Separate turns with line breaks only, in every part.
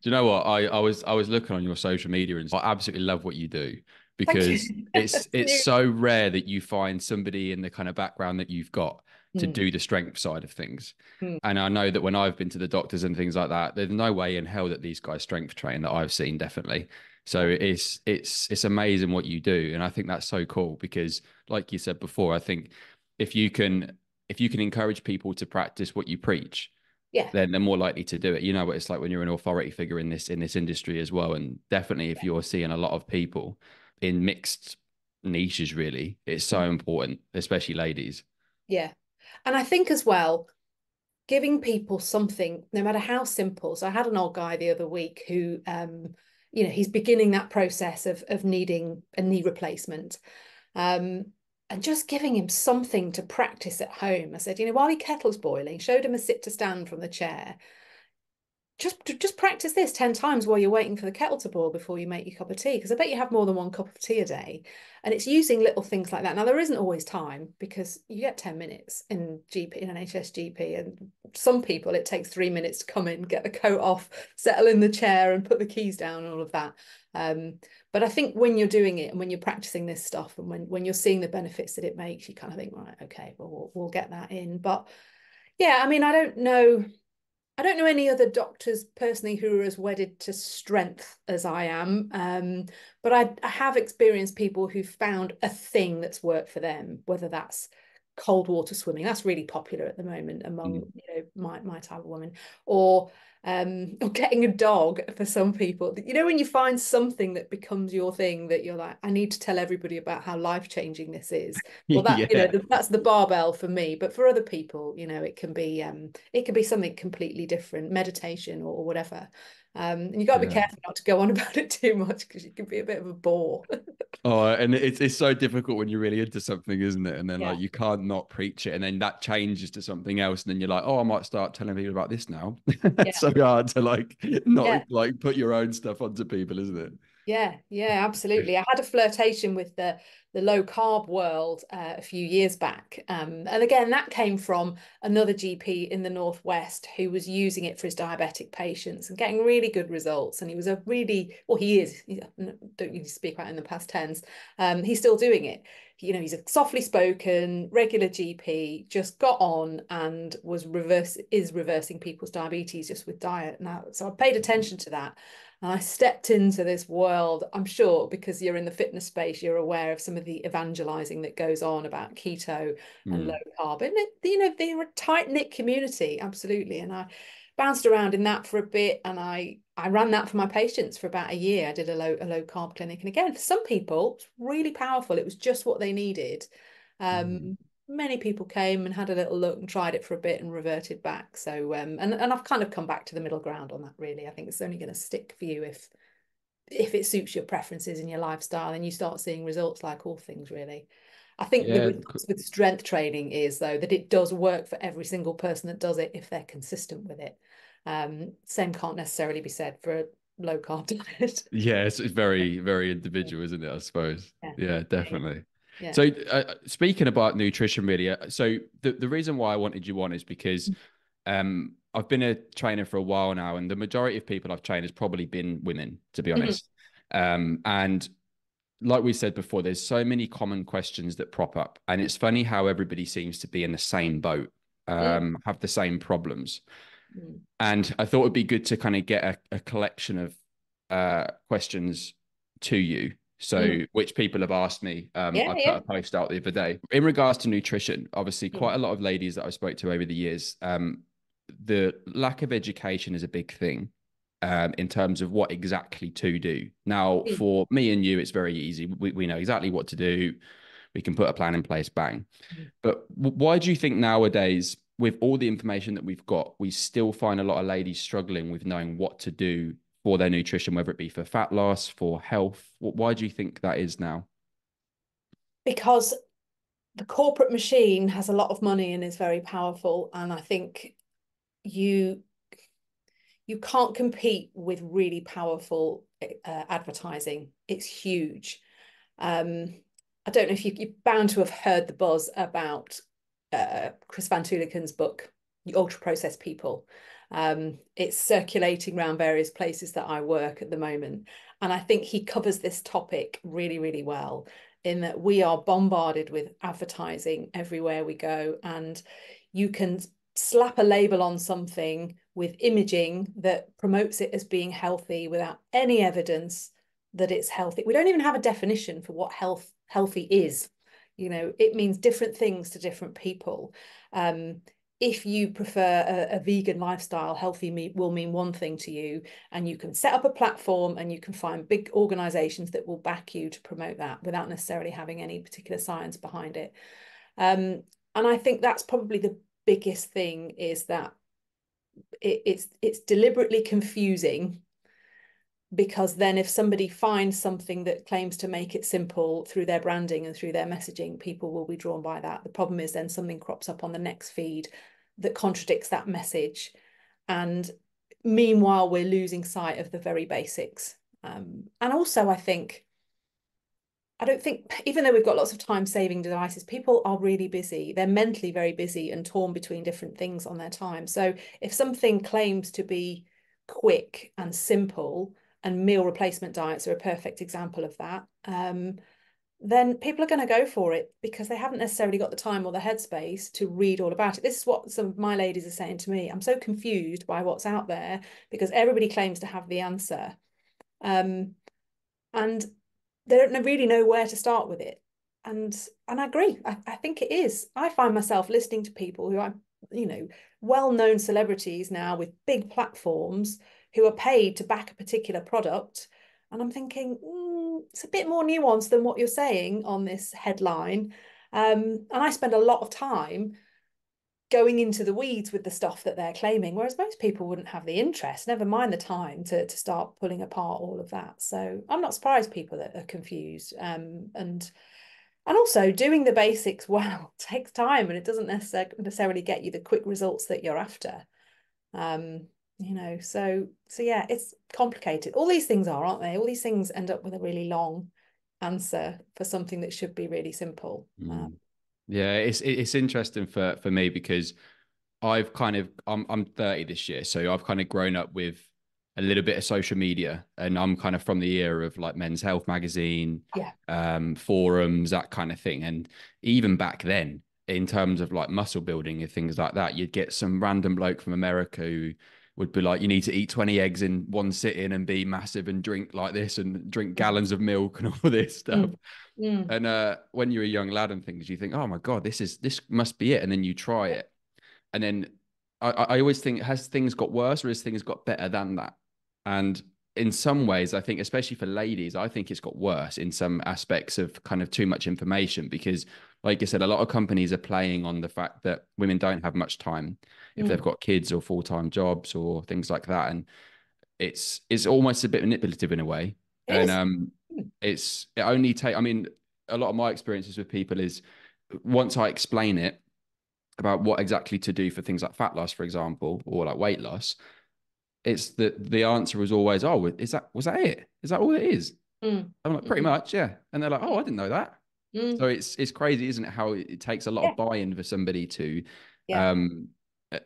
Do you know what? I was looking on your social media and I absolutely love what you do
Thank
because
you.
it's so rare that you find somebody in the kind of background that you've got to
Mm,
do the strength side of things.
mm,
And I know that when I've been to the doctors and things like that, there's no way in hell that these guys strength train that I've seen, definitely. So
yeah,
it's amazing what you do. And I think that's so cool because like you said before, I think if you can if you can encourage people to practice what you preach,
yeah,
then they're more likely to do it. You know what it's like when you're an authority figure in this industry as well. And definitely if you're seeing a lot of people in mixed niches, really, it's so
mm,
important, especially ladies.
yeah. And I think as well, giving people something, no matter how simple. So I had an old guy the other week who, he's beginning that process of needing a knee replacement. Um, and just giving him something to practice at home. I said, while your kettle's boiling, showed him a sit to stand from the chair, just practice this 10 times while you're waiting for the kettle to boil before you make your cup of tea, because I bet you have more than one cup of tea a day. And it's using little things like that. Now there isn't always time because you get 10 minutes in GP, in NHS GP, and some people it takes 3 minutes to come in, get the coat off, settle in the chair and put the keys down and all of that. um, but I think when you're doing it and when you're practicing this stuff and when you're seeing the benefits that it makes, you kind of think, right, okay, well we'll get that in. But yeah, I mean, I don't know any other doctors personally who are as wedded to strength as I am. But I have experienced people who found a thing that's worked for them, whether that's cold water swimming. That's really popular at the moment among
Mm.
my type of woman, or or getting a dog for some people. When you find something that becomes your thing that you're like, I need to tell everybody about how life-changing this is. Well,
Yeah.
that's the barbell for me. But for other people, it can be something completely different, meditation or whatever. And you got to be
Yeah.
careful not to go on about it too much because you can be a bit of a bore.
Oh, and it's so difficult when you're really into something, isn't it? And then
Yeah,
like you can't not preach it, and then that changes to something else, and then you're like, oh, I might start telling people about this now. It's
yeah,
so hard to like not
yeah.
like put your own stuff onto people, isn't it?
Yeah, yeah, absolutely. I had a flirtation with the low carb world a few years back, and again that came from another GP in the Northwest who was using it for his diabetic patients and getting really good results. And he was a really well, he is. Don't need to speak about it in the past tense. He's still doing it. He's a softly spoken, regular GP. Just got on and is reversing people's diabetes just with diet now. So I paid attention to that. And I stepped into this world, I'm sure, because you're in the fitness space, you're aware of some of the evangelizing that goes on about keto and low
Mm.
carb. And, they're a tight-knit community, absolutely. And I bounced around in that for a bit, and I ran that for my patients for about a year. I did a low carb clinic. And again, for some people, it's really powerful. It was just what they needed.
Mm.
Many people came and had a little look and tried it for a bit and reverted back. So and I've kind of come back to the middle ground on that, really. I think it's only going to stick for you if it suits your preferences and your lifestyle and you start seeing results, like all things, really. I think the
Yeah,
results with strength training is, though, that it does work for every single person that does it if they're consistent with it. Same can't necessarily be said for a low carb diet.
yeah, it's very, very individual, isn't it? I suppose.
Yeah,
Yeah, definitely.
yeah,
So, speaking about nutrition, really, so the reason why I wanted you on is because I've been a trainer for a while now, and the majority of people I've trained has probably been women, to be
Mhm.
honest. And like we said before, there's so many common questions that prop up, and it's funny how everybody seems to be in the same boat,
Mm,
have the same problems.
mm,
And I thought it'd be good to kind of get a collection of questions to you. So,
mm.
which people have asked me.
Yeah,
I put
yeah.
a post out the other day in regards to nutrition. Obviously,
Mm,
quite a lot of ladies that I spoke to over the years, the lack of education is a big thing in terms of what exactly to do. Now,
mm.
for me and you, it's very easy. We know exactly what to do. We can put a plan in place, bang.
Mm.
But why do you think nowadays, with all the information that we've got, we still find a lot of ladies struggling with knowing what to do for their nutrition, whether it be for fat loss, for health? Why do you think that is now?
Because the corporate machine has a lot of money and is very powerful, and I think you you can't compete with really powerful advertising. It's huge. Um, I don't know if you're bound to have heard the buzz about Chris Van Tuliken's book, The Ultra Processed People. It's circulating around various places that I work at the moment. And I think he covers this topic really, really well, in that we are bombarded with advertising everywhere we go. And you can slap a label on something with imaging that promotes it as being healthy without any evidence that it's healthy. We don't even have a definition for what healthy is. You know, it means different things to different people. If you prefer a vegan lifestyle, healthy meat will mean one thing to you, and you can set up a platform and you can find big organizations that will back you to promote that without necessarily having any particular science behind it. And I think that's probably the biggest thing, is that it's deliberately confusing, because then if somebody finds something that claims to make it simple through their branding and through their messaging, people will be drawn by that. The problem is then something crops up on the next feed that contradicts that message. And meanwhile, we're losing sight of the very basics. And also, I don't think, even though we've got lots of time-saving devices, people are really busy. They're mentally very busy and torn between different things on their time. So if something claims to be quick and simple, and meal replacement diets are a perfect example of that, then people are going to go for it because they haven't necessarily got the time or the headspace to read all about it. This is what some of my ladies are saying to me. I'm so confused by what's out there because everybody claims to have the answer. And they don't really know where to start with it. And I agree. I think it is. I find myself listening to people who are, you know, well-known celebrities now with big platforms who are paid to back a particular product. And I'm thinking, it's a bit more nuanced than what you're saying on this headline. And I spend a lot of time going into the weeds with the stuff that they're claiming, whereas most people wouldn't have the interest, never mind the time to start pulling apart all of that. So I'm not surprised people that are confused. And also doing the basics well takes time, and it doesn't necessarily get you the quick results that you're after. You know, so yeah, it's complicated. All these things are, aren't they? All these things end up with a really long answer for something that should be really simple.
Yeah, it's interesting for me because I've kind of I'm 30 this year, so I've kind of grown up with a little bit of social media, and I'm kind of from the era of like Men's Health magazine,
Yeah.
forums, that kind of thing. And even back then, in terms of like muscle building and things like that, you'd get some random bloke from America who would be like, you need to eat 20 eggs in one sitting and be massive and drink like this and drink gallons of milk and all this stuff. And when you're a young lad and things, you think, oh my God, this must be it. And then you try it. And then I always think, has things got worse or has things got better than that? And in some ways, I think, especially for ladies, I think it's got worse in some aspects of kind of too much information because, like I said, a lot of companies are playing on the fact that women don't have much time if they've got kids or full-time jobs or things like that. And it's almost a bit manipulative in a way.
It
And
is.
it only take, I mean, a lot of my experiences with people is once I explain it about what exactly to do for things like fat loss, for example, or like weight loss, it's the answer was always, oh, was that it? Is that all it is? I'm like, pretty much, yeah. And they're like, oh, I didn't know that. So it's crazy, isn't it? How it takes a lot
Yeah.
of buy-in for somebody
Yeah.
um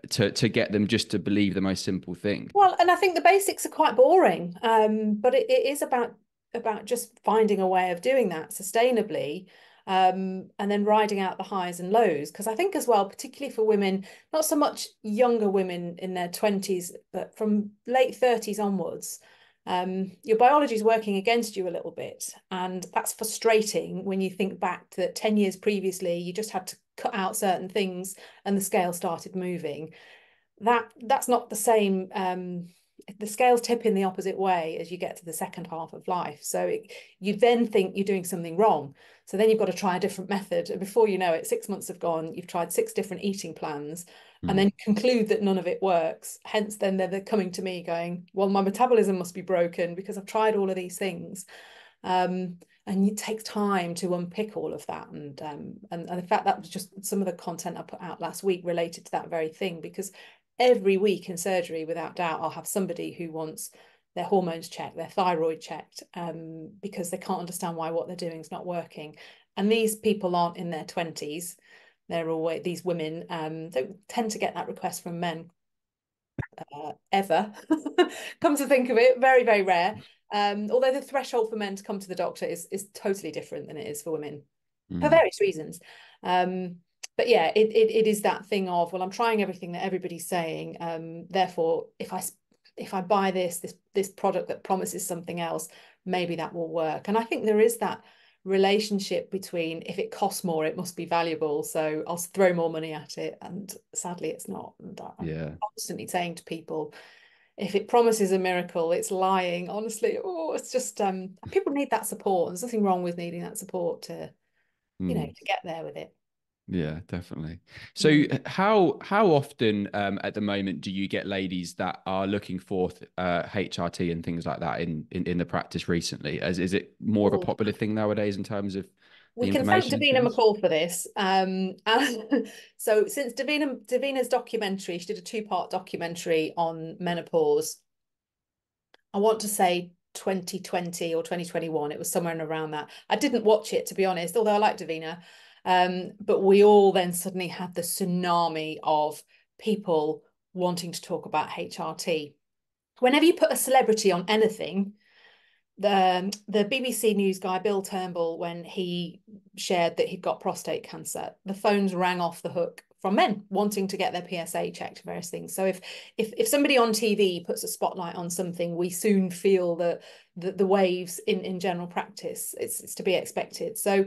to get them just to believe the most simple thing.
Well, and I think the basics are quite boring, but it is about just finding a way of doing that sustainably, and then riding out the highs and lows. Because I think as well, particularly for women, not so much younger women in their 20s, but from late 30s onwards, your biology is working against you a little bit, and that's frustrating when you think back to 10 years previously, you just had to cut out certain things and the scale started moving. That's not the same. The scales tip in the opposite way as you get to the second half of life. So you then think you're doing something wrong. So then you've got to try a different method. And before you know it, 6 months have gone, you've tried 6 different eating plans, and then you conclude that none of it works. Hence, then they're coming to me going, well, my metabolism must be broken because I've tried all of these things. And it takes time to unpick all of that. And in fact, that was just some of the content I put out last week related to that very thing, because every week in surgery, without doubt, I'll have somebody who wants their hormones checked, their thyroid checked, because they can't understand why what they're doing is not working. And these people aren't in their 20s. They're always, these women don't tend to get that request from men. ever. Come to think of it, very, very rare. Although the threshold for men to come to the doctor is totally different than it is for women for
Mm.
various reasons. But yeah, it is that thing of, well, I'm trying everything that everybody's saying. Therefore, if I buy this product that promises something else, maybe that will work. And I think there is that relationship between, if it costs more, it must be valuable. So I'll throw more money at it. And sadly, it's not. And I'm
Yeah.
constantly saying to people, if it promises a miracle, it's lying. Honestly, it's just people need that support. There's nothing wrong with needing that support to,
Mm.
to get there with it.
Yeah, definitely. So
Mm.
how often at the moment do you get ladies that are looking for HRT and things like that in the practice recently? Is it more of a
Oh,
popular thing nowadays in terms of the
we can thank
information and
Davina
things?
McCall for this. And so since Davina's documentary, she did a two-part documentary on menopause. I want to say 2020 or 2021. It was somewhere in around that. I didn't watch it, to be honest, although I like Davina. But we all then suddenly had the tsunami of people wanting to talk about HRT. Whenever you put a celebrity on anything, the BBC News guy Bill Turnbull, when he shared that he'd got prostate cancer, the phones rang off the hook from men wanting to get their PSA checked, various things. So if somebody on TV puts a spotlight on something, we soon feel the waves in general practice. It's to be expected. So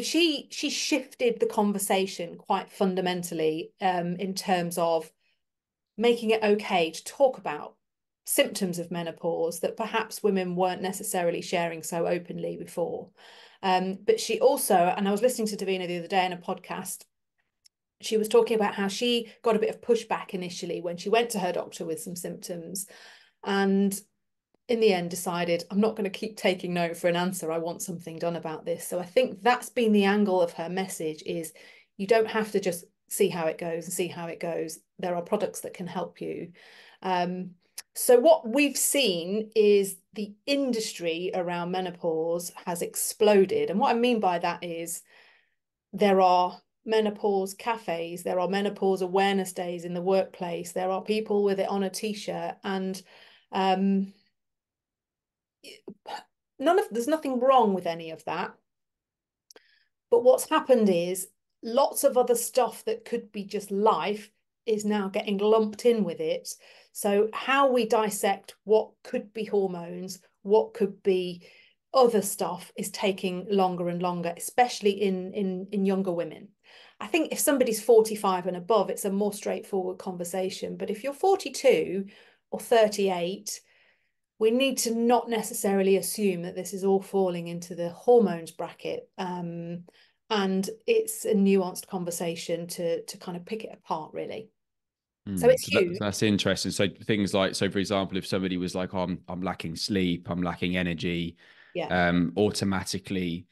she shifted the conversation quite fundamentally in terms of making it okay to talk about symptoms of menopause that perhaps women weren't necessarily sharing so openly before. But she also, and I was listening to Davina the other day in a podcast, she was talking about how she got a bit of pushback initially when she went to her doctor with some symptoms, and in the end decided, I'm not going to keep taking no for an answer. I want something done about this. So I think that's been the angle of her message, is you don't have to just see how it goes and see how it goes. There are products that can help you. So what we've seen is the industry around menopause has exploded. And what I mean by that is there are menopause cafes, there are menopause awareness days in the workplace, there are people with it on a t-shirt, and there's nothing wrong with any of that. But what's happened is lots of other stuff that could be just life is now getting lumped in with it. So how we dissect what could be hormones, what could be other stuff, is taking longer and longer, especially in younger women. I think if somebody's 45 and above, it's a more straightforward conversation. But if you're 42 or 38, we need to not necessarily assume that this is all falling into the hormones bracket. And it's a nuanced conversation to kind of pick it apart, really. So
Mm.
it's
So
huge.
that's interesting. So things like, so for example, if somebody was like, oh, I'm lacking sleep, I'm lacking energy,
Yeah.
automatically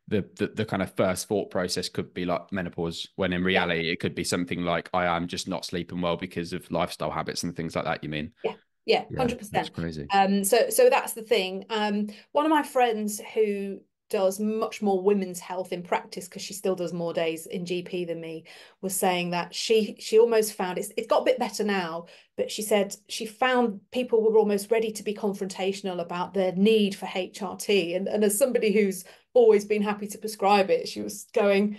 the kind of first thought process could be like menopause, when in
Yeah.
reality it could be something like I am just not sleeping well because of lifestyle habits and things like that, you mean?
Yeah. Yeah.
Yeah, that's
100%.
crazy.
So that's the thing. One of my friends who does much more women's health in practice, because she still does more days in GP than me, was saying that she almost found it's got a bit better now, but she said she found people were almost ready to be confrontational about their need for HRT. And as somebody who's always been happy to prescribe it, she was going,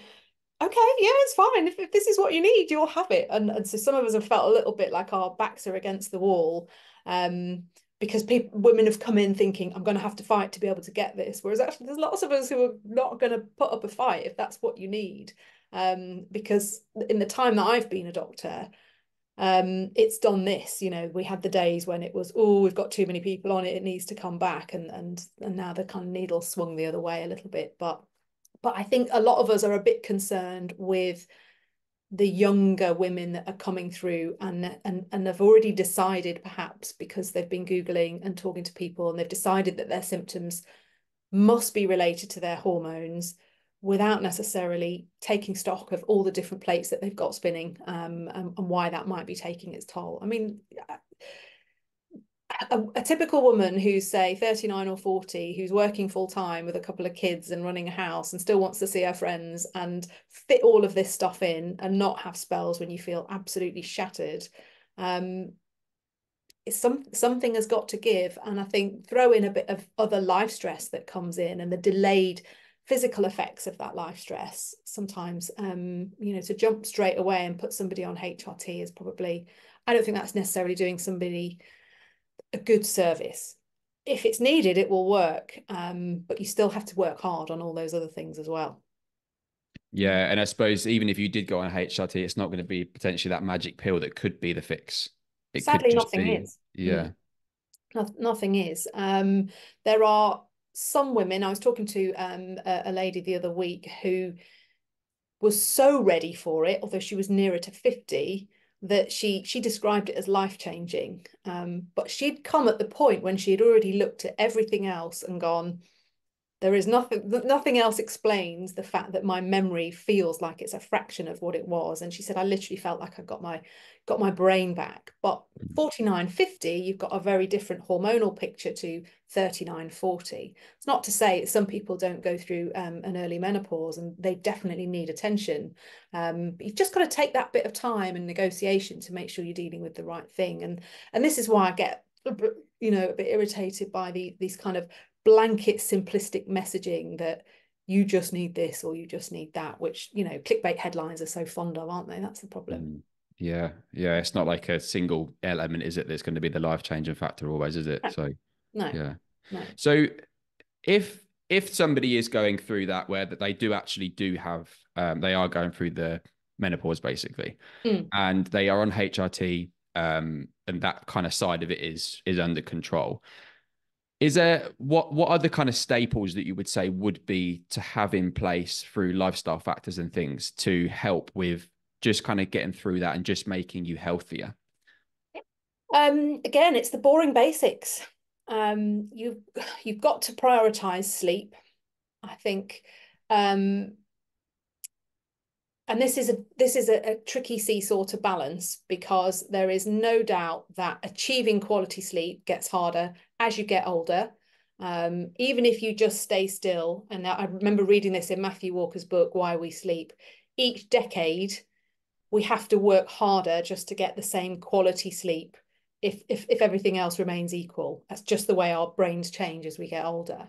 okay, yeah, it's fine. If this is what you need, you'll have it. And so some of us have felt a little bit like our backs are against the wall, because women have come in thinking, I'm going to have to fight to be able to get this. Whereas actually, there's lots of us who are not going to put up a fight if that's what you need. Because in the time that I've been a doctor, it's done this. We had the days when it was, oh, we've got too many people on it, it needs to come back, and now the kind of needle swung the other way a little bit. But I think a lot of us are a bit concerned with the younger women that are coming through and have already decided, perhaps because they've been Googling and talking to people, and they've decided that their symptoms must be related to their hormones, without necessarily taking stock of all the different plates that they've got spinning, and why that might be taking its toll. I mean, a typical woman who's, say, 39 or 40, who's working full time with a couple of kids and running a house and still wants to see her friends and fit all of this stuff in and not have spells when you feel absolutely shattered. something has got to give. And I think throw in a bit of other life stress that comes in and the delayed physical effects of that life stress sometimes, you know, to jump straight away and put somebody on HRT is probably, I don't think that's necessarily doing somebody a good service. If it's needed, it will work, but you still have to work hard on all those other things as well.
Yeah, and I suppose even if you did go on HRT, it's not going to be potentially that magic pill that could be the fix. It could
Sadly,
just
nothing
be,
is.
yeah.
Nothing is. There are some women. I was talking to a lady the other week who was so ready for it, although she was nearer to 50, that she described it as life-changing. But she'd come at the point when she had already looked at everything else and gone, there is nothing else explains the fact that my memory feels like it's a fraction of what it was. And she said, I literally felt like I got my brain back. But 49, 50, you've got a very different hormonal picture to 39, 40. It's not to say that some people don't go through an early menopause, and they definitely need attention. But you've just got to take that bit of time and negotiation to make sure you're dealing with the right thing. And this is why I get, you know, a bit irritated by these kind of blanket simplistic messaging that you just need this or you just need that, which, you know, clickbait headlines are so fond of, aren't they? That's the problem.
Yeah, yeah. It's not like a single element, is it? That's going to be the life changing factor always, is it?
No,
So
no,
yeah.
no.
So if somebody is going through that, where that they do actually do have, they are going through the menopause basically,
Mm.
and they are on HRT, and that kind of side of it is under control. Is there what are the kind of staples that you would say would be to have in place through lifestyle factors and things to help with just kind of getting through that and just making you healthier?
Again, it's the boring basics. You've got to prioritize sleep, I think. Um, and this is a tricky seesaw to balance, because there is no doubt that achieving quality sleep gets harder as you get older. Even if you just stay still, and I remember reading this in Matthew Walker's book, Why We Sleep, each decade we have to work harder just to get the same quality sleep if everything else remains equal. That's just the way our brains change as we get older.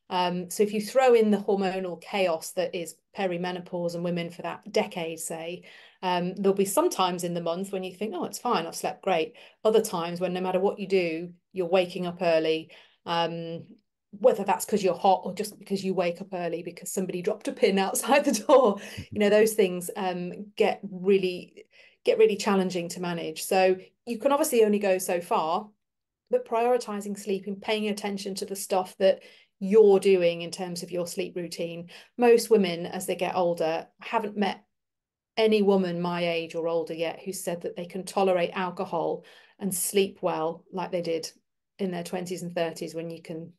So if you throw in the hormonal chaos that is perimenopause and women for that decade, say, there'll be some times in the month when you think, oh, it's fine, I've slept great. Other times when no matter what you do, you're waking up early. Whether that's because you're hot or just because you wake up early because somebody dropped a pin outside the door, you know, those things get really challenging to manage. So you can obviously only go so far, but prioritizing sleep and paying attention to the stuff that you're doing in terms of your sleep routine. Most women, as they get older, haven't met any woman my age or older yet who said that they can tolerate alcohol and sleep well like they did in their 20s and 30s, when you can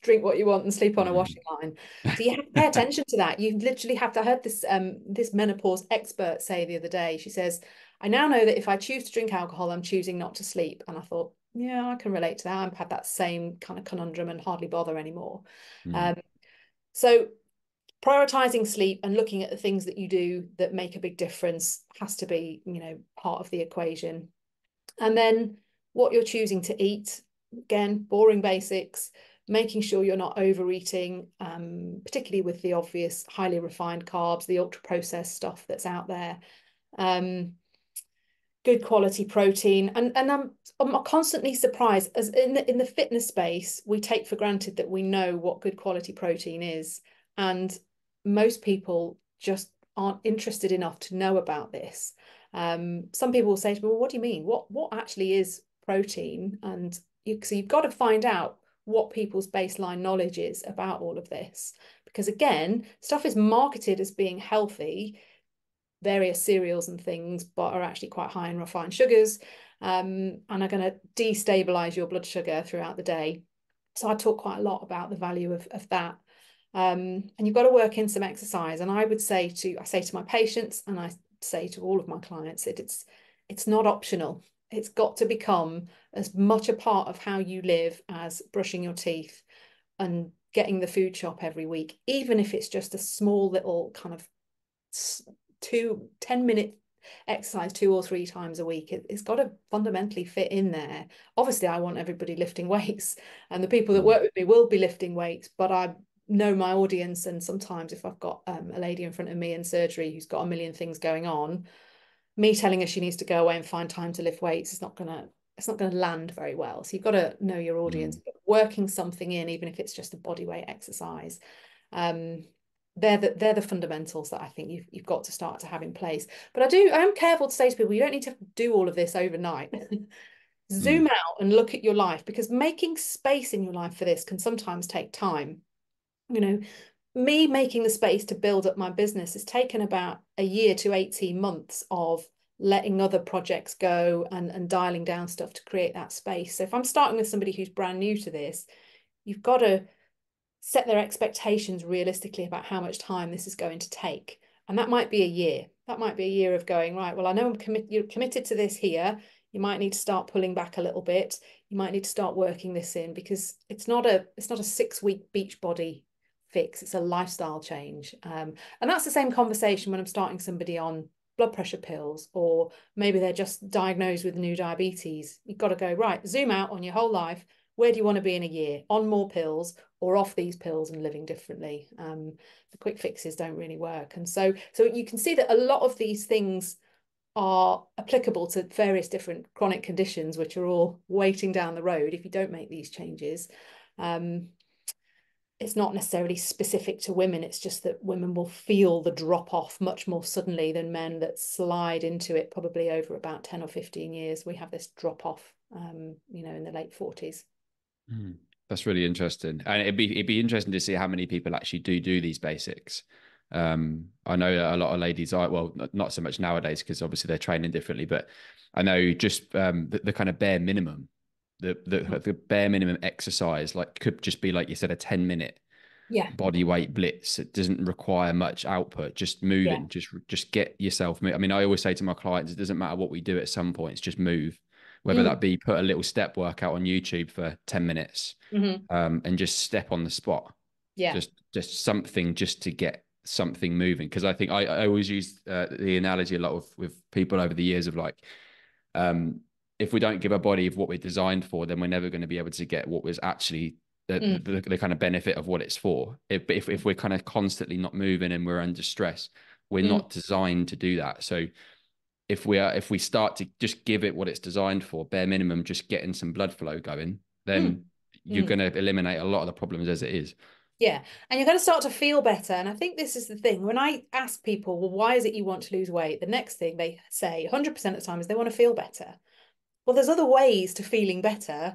drink what you want and sleep on a
Mm.
washing line. So you have to pay attention to that. You literally have to. I heard this menopause expert say the other day. She says, I now know that if I choose to drink alcohol, I'm choosing not to sleep. And I thought, yeah, I can relate to that. I've had that same kind of conundrum and hardly bother anymore.
Mm.
Um, so prioritizing sleep and looking at the things that you do that make a big difference has to be, you know, part of the equation. And then what you're choosing to eat, again, boring basics, making sure you're not overeating, particularly with the obvious highly refined carbs, the ultra processed stuff that's out there. Good quality protein, and I'm constantly surprised, as in the fitness space we take for granted that we know what good quality protein is, and most people just aren't interested enough to know about this. Some people will say to me, well, what do you mean, what actually is protein? And so you've got to find out what people's baseline knowledge is about all of this, because again, stuff is marketed as being healthy, various cereals and things, but are actually quite high in refined sugars, and are going to destabilize your blood sugar throughout the day. So I talk quite a lot about the value of that. And you've got to work in some exercise. And I say to my patients, and I say to all of my clients, that it's not optional. It's got to become as much a part of how you live as brushing your teeth and getting the food shop every week, even if it's just a small little kind of 10-minute exercise 2 or 3 times a week. It's got to fundamentally fit in there. Obviously, I want everybody lifting weights, and the people that
Mm.
work with me will be lifting weights, but I know my audience. And sometimes if I've got a lady in front of me in surgery who's got a million things going on, me telling her she needs to go away and find time to lift weights is not going to, it's not going to land very well. So you've got to know your audience,
Mm.
but working something in, even if it's just a body weight exercise. Um, they're the fundamentals that I think you've got to start to have in place. But I am careful to say to people, you don't need to do all of this overnight. Zoom
Mm.
out and look at your life, because making space in your life for this can sometimes take time. You know, me making the space to build up my business has taken about a year to 18 months of letting other projects go and dialing down stuff to create that space. So if I'm starting with somebody who's brand new to this, you've got to set their expectations realistically about how much time this is going to take. And that might be a year. That might be a year of going, right, well, I know you're committed to this here. You might need to start pulling back a little bit. You might need to start working this in, because it's not a 6 week beach body fix. It's a lifestyle change. And that's the same conversation when I'm starting somebody on blood pressure pills, or maybe they're just diagnosed with new diabetes. You've got to go, right, zoom out on your whole life. Where do you want to be in a year? On more pills or off these pills and living differently? The quick fixes don't really work. And so you can see that a lot of these things are applicable to various different chronic conditions, which are all waiting down the road if you don't make these changes. It's not necessarily specific to women. It's just that women will feel the drop off much more suddenly than men that slide into it probably over about 10 or 15 years. We have this drop off, in the late 40s.
Mm. That's really interesting, and it'd be interesting to see how many people actually do these basics. I know a lot of ladies are, well, not so much nowadays because obviously they're training differently, but I know just the kind of bare minimum, the bare minimum exercise, like could just be like you said, a 10-minute
Yeah,
body weight blitz. It doesn't require much output, just
yeah.
moving, just get yourself I mean, I always say to my clients, it doesn't matter what we do, at some point it's just move, whether
Mm,
that be put a little step workout on YouTube for 10 minutes,
mm-hmm.
and just step on the spot,
Yeah.
just something just to get something moving. Because I think I always use the analogy a lot with people over the years of like, um, if we don't give our body what we're designed for, then we're never going to be able to get what was actually
Mm,
the kind of benefit of what it's for. If we're kind of constantly not moving and we're under stress, we're
mm,
not designed to do that. So if we start to just give it what it's designed for, bare minimum, just getting some blood flow going,
mm,
then you're
mm.
going to eliminate a lot of the problems as it is.
Yeah. And you're going to start to feel better. And I think this is the thing. When I ask people, well, why is it you want to lose weight? The next thing they say 100% of the time is they want to feel better. Well, there's other ways to feeling better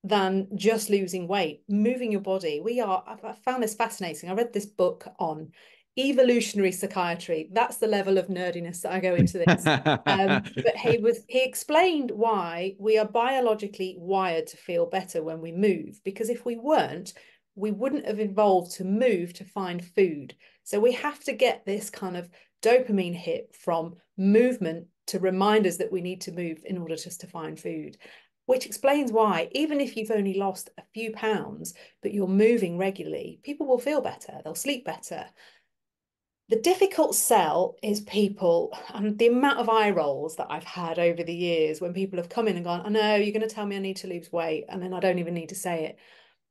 than just losing weight, moving your body. I found this fascinating. I read this book on evolutionary psychiatry. That's the level of nerdiness that I go into this. But he explained why we are biologically wired to feel better when we move, because if we weren't, we wouldn't have evolved to move to find food. So we have to get this kind of dopamine hit from movement to remind us that we need to move in order just to find food, which explains why, even if you've only lost a few pounds, but you're moving regularly, people will feel better, they'll sleep better. The difficult sell is people, and the amount of eye rolls that I've had over the years when people have come in and gone, I know you're going to tell me I need to lose weight, and then I don't even need to say it.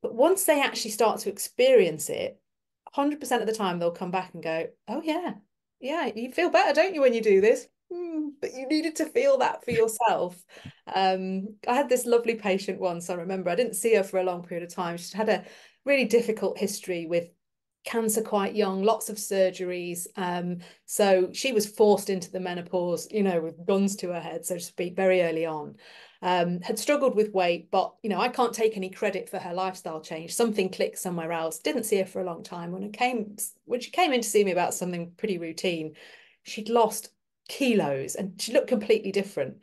But once they actually start to experience it, 100% of the time they'll come back and go, oh yeah, you feel better, don't you, when you do this? But you needed to feel that for yourself. I had this lovely patient once. I remember I didn't see her for a long period of time. She'd had a really difficult history with cancer quite young, lots of surgeries. So she was forced into the menopause, with guns to her head, so to speak, very early on. Had struggled with weight, but I can't take any credit for her lifestyle change. Something clicked somewhere else. Didn't see her for a long time. When she came in to see me about something pretty routine, she'd lost kilos and she looked completely different.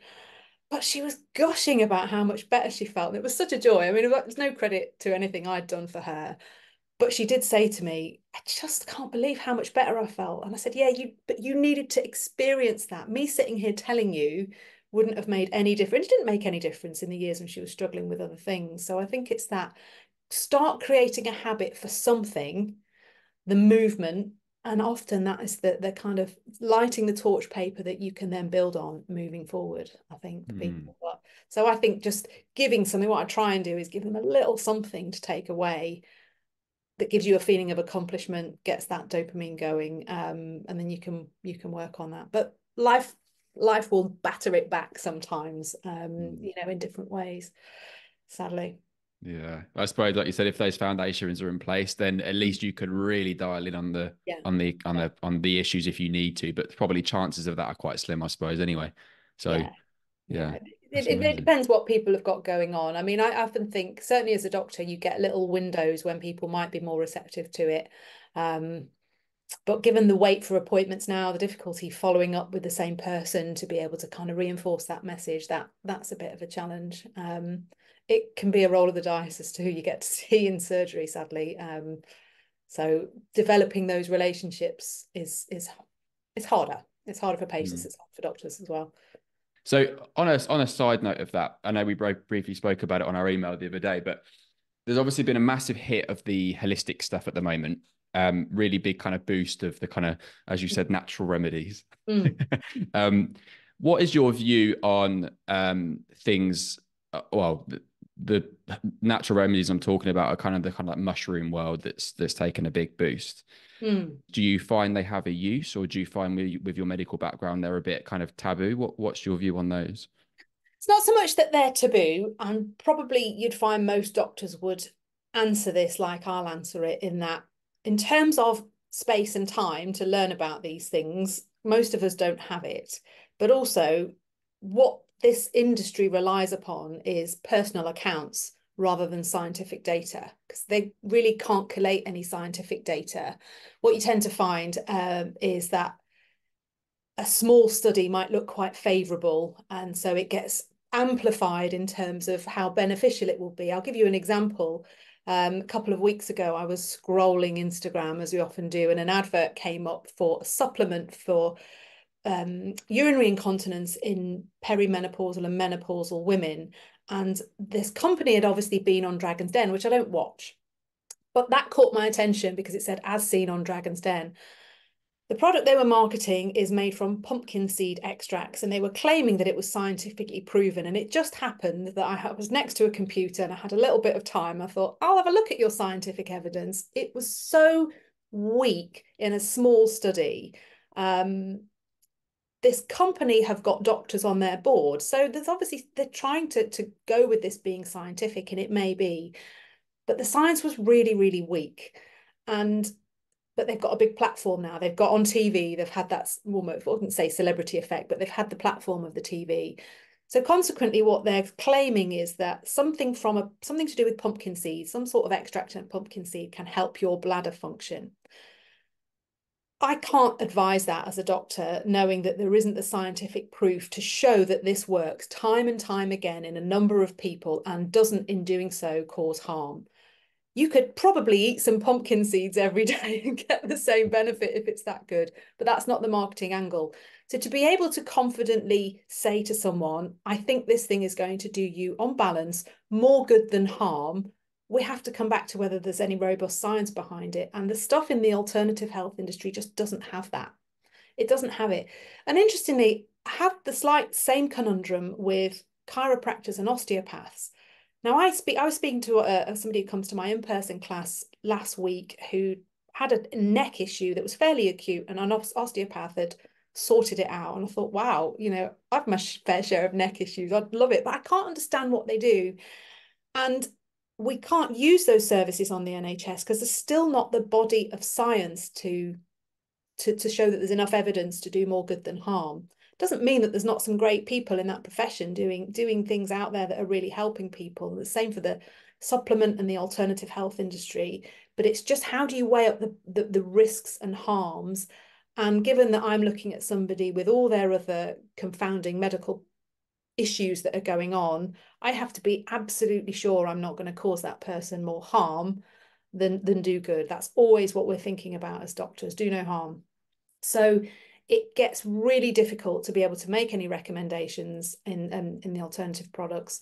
But she was gushing about how much better she felt. And it was such a joy. I mean, there's no credit to anything I'd done for her. But she did say to me, I just can't believe how much better I felt. And I said, yeah, but you needed to experience that. Me sitting here telling you wouldn't have made any difference. It didn't make any difference in the years when she was struggling with other things. So I think it's that, start creating a habit for something, the movement, And often that is the kind of lighting the torch paper that you can then build on moving forward, I think, for people. But, so I think just giving something, what I try and do is give them a little something to take away that gives you a feeling of accomplishment, gets that dopamine going, and then you can work on that. But life will batter it back sometimes, you know, in different ways, sadly.
Yeah, I suppose, like you said, if those foundations are in place, then at least you can really dial in on the
Yeah.
on the issues if you need to. But probably chances of that are quite slim, I suppose. Anyway, so
Yeah.
yeah,
Yeah,
that's
it
amazing.
depends what people have got going on. I mean, I often think, certainly as a doctor, you get little windows when people might be more receptive to it. But given the wait for appointments now, the difficulty following up with the same person to be able to kind of reinforce that message, that's a bit of a challenge. It can be a roll of the dice as to who you get to see in surgery, sadly. So developing those relationships is harder. It's harder for patients,
Mm.
it's harder for doctors as well.
So on a side note of that, I know we briefly spoke about it on our email the other day, but there's obviously been a massive hit of the holistic stuff at the moment. Really big kind of boost of the kind of, as you said, natural remedies.
Mm.
um, what is your view on things? Well, the natural remedies I'm talking about are kind of the kind of like mushroom world that's taken a big boost.
Mm.
Do you find they have a use, or do you find with your medical background they're a bit kind of taboo? What's your view on those?
It's not so much that they're taboo, and probably you'd find most doctors would answer this like I'll answer it, in that, in terms of space and time to learn about these things, most of us don't have it. But also, what this industry relies upon is personal accounts rather than scientific data, because they really can't collate any scientific data. What you tend to find is that a small study might look quite favourable, and so it gets amplified in terms of how beneficial it will be. I'll give you an example. A couple of weeks ago, I was scrolling Instagram, as we often do, and an advert came up for a supplement for urinary incontinence in perimenopausal and menopausal women. And this company had obviously been on Dragon's Den, which I don't watch, but that caught my attention because it said, as seen on Dragon's Den. The product they were marketing is made from pumpkin seed extracts, and they were claiming that it was scientifically proven. And it just happened that I was next to a computer and I had a little bit of time. I thought, I'll have a look at your scientific evidence. It was so weak in a small study. This company have got doctors on their board. So there's obviously, they're trying to go with this being scientific, and it may be, but the science was really, really weak. And but they've got a big platform now. They've got on TV, they've had that, almost, I wouldn't say celebrity effect, but they've had the platform of the TV. So consequently, what they're claiming is that something to do with pumpkin seed, some sort of extract in pumpkin seed, can help your bladder function. I can't advise that as a doctor, knowing that there isn't the scientific proof to show that this works time and time again in a number of people and doesn't, in doing so, cause harm. You could probably eat some pumpkin seeds every day and get the same benefit if it's that good, but that's not the marketing angle. So to be able to confidently say to someone, I think this thing is going to do you, on balance, more good than harm, we have to come back to whether there's any robust science behind it. And the stuff in the alternative health industry just doesn't have that. It doesn't have it. And interestingly, I have the slight same conundrum with chiropractors and osteopaths. Now, I was speaking to somebody who comes to my in-person class last week who had a neck issue that was fairly acute, and an osteopath had sorted it out. And I thought, wow, you know, I've my fair share of neck issues. I'd love it, but I can't understand what they do. And we can't use those services on the NHS because there's still not the body of science to show that there's enough evidence to do more good than harm. Doesn't mean that there's not some great people in that profession doing things out there that are really helping people. The same for the supplement and the alternative health industry. But it's just, how do you weigh up the risks and harms? And given that I'm looking at somebody with all their other confounding medical issues that are going on, I have to be absolutely sure I'm not going to cause that person more harm than do good. That's always what we're thinking about as doctors: do no harm. So it gets really difficult to be able to make any recommendations in the alternative products.